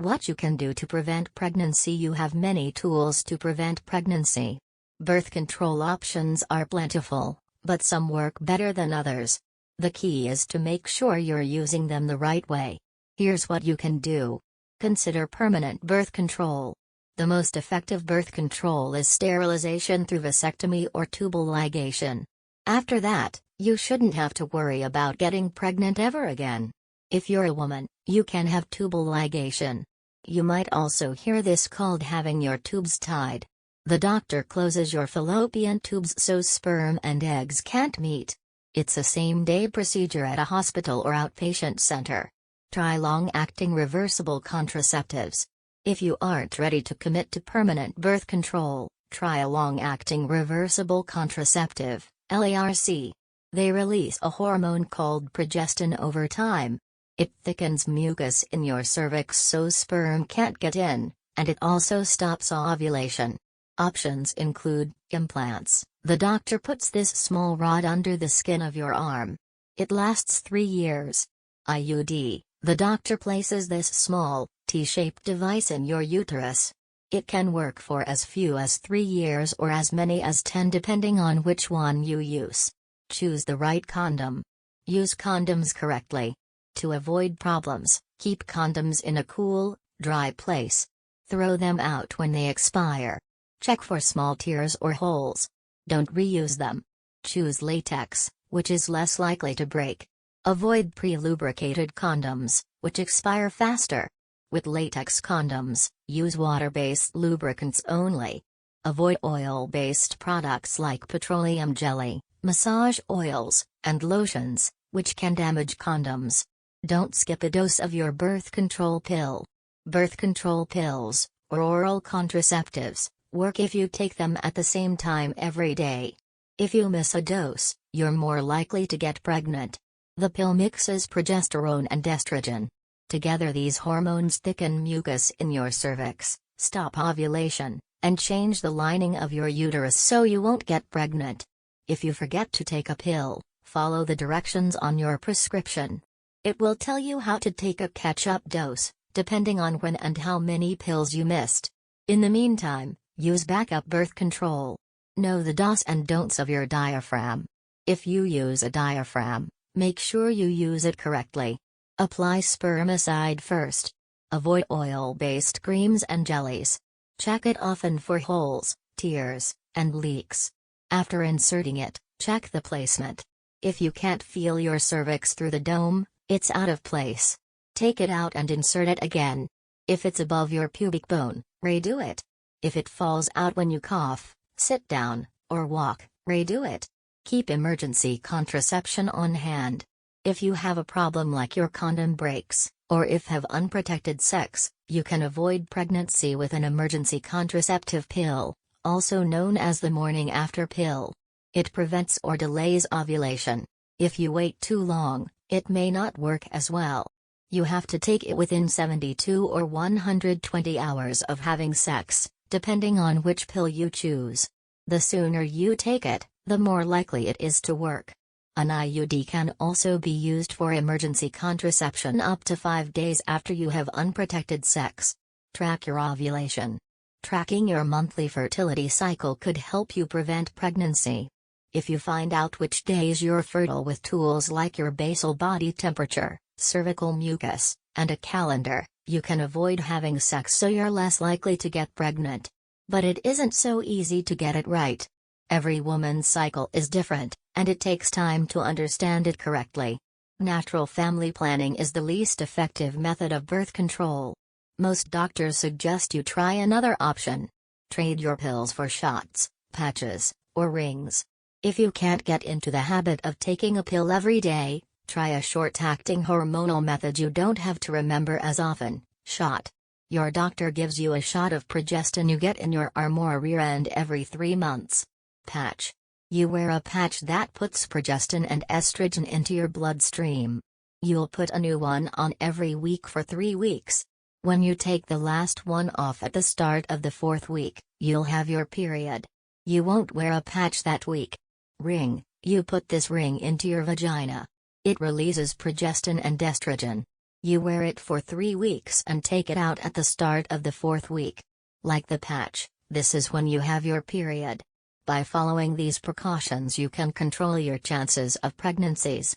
What you can do to prevent pregnancy. You have many tools to prevent pregnancy. Birth control options are plentiful, but some work better than others. The key is to make sure you're using them the right way. Here's what you can do. Consider permanent birth control. The most effective birth control is sterilization through vasectomy or tubal ligation. After that, you shouldn't have to worry about getting pregnant ever again. If you're a woman, you can have tubal ligation. You might also hear this called having your tubes tied. The doctor closes your fallopian tubes so sperm and eggs can't meet. It's a same-day procedure at a hospital or outpatient center. Try long-acting reversible contraceptives. If you aren't ready to commit to permanent birth control, try a long-acting reversible contraceptive, LARC. They release a hormone called progestin over time. It thickens mucus in your cervix so sperm can't get in, and it also stops ovulation. Options include implants. The doctor puts this small rod under the skin of your arm. It lasts 3 years. IUD. The doctor places this small, T-shaped device in your uterus. It can work for as few as 3 years or as many as 10 depending on which one you use. Choose the right condom. Use condoms correctly. To avoid problems, keep condoms in a cool, dry place. Throw them out when they expire. Check for small tears or holes. Don't reuse them. Choose latex, which is less likely to break. Avoid pre-lubricated condoms, which expire faster. With latex condoms, use water-based lubricants only. Avoid oil-based products like petroleum jelly, massage oils, and lotions, which can damage condoms. Don't skip a dose of your birth control pill. Birth control pills, or oral contraceptives, work if you take them at the same time every day. If you miss a dose, you're more likely to get pregnant. The pill mixes progesterone and estrogen. Together these hormones thicken mucus in your cervix, stop ovulation, and change the lining of your uterus so you won't get pregnant. If you forget to take a pill, follow the directions on your prescription. It will tell you how to take a catch-up dose, depending on when and how many pills you missed. In the meantime, use backup birth control. Know the do's and don'ts of your diaphragm. If you use a diaphragm, make sure you use it correctly. Apply spermicide first. Avoid oil-based creams and jellies. Check it often for holes, tears, and leaks. After inserting it, check the placement. If you can't feel your cervix through the dome, it's out of place. Take it out and insert it again. If it's above your pubic bone, redo it. If it falls out when you cough, sit down, or walk, redo it. Keep emergency contraception on hand. If you have a problem like your condom breaks, or if have unprotected sex, you can avoid pregnancy with an emergency contraceptive pill, also known as the morning after pill. It prevents or delays ovulation. If you wait too long, it may not work as well. You have to take it within 72 or 120 hours of having sex, depending on which pill you choose. The sooner you take it, the more likely it is to work. An IUD can also be used for emergency contraception up to 5 days after you have unprotected sex. Track your ovulation. Tracking your monthly fertility cycle could help you prevent pregnancy. If you find out which days you're fertile with tools like your basal body temperature, cervical mucus, and a calendar, you can avoid having sex so you're less likely to get pregnant. But it isn't so easy to get it right. Every woman's cycle is different, and it takes time to understand it correctly. Natural family planning is the least effective method of birth control. Most doctors suggest you try another option. Trade your pills for shots, patches, or rings. If you can't get into the habit of taking a pill every day, try a short-acting hormonal method you don't have to remember as often, shot. Your doctor gives you a shot of progestin you get in your arm or rear end every 3 months. Patch. You wear a patch that puts progestin and estrogen into your bloodstream. You'll put a new one on every week for 3 weeks. When you take the last one off at the start of the 4th week, you'll have your period. You won't wear a patch that week. Ring. You put this ring into your vagina. It releases progestin and estrogen. You wear it for 3 weeks and take it out at the start of the 4th week. Like the patch, this is when you have your period. By following these precautions, you can control your chances of pregnancies.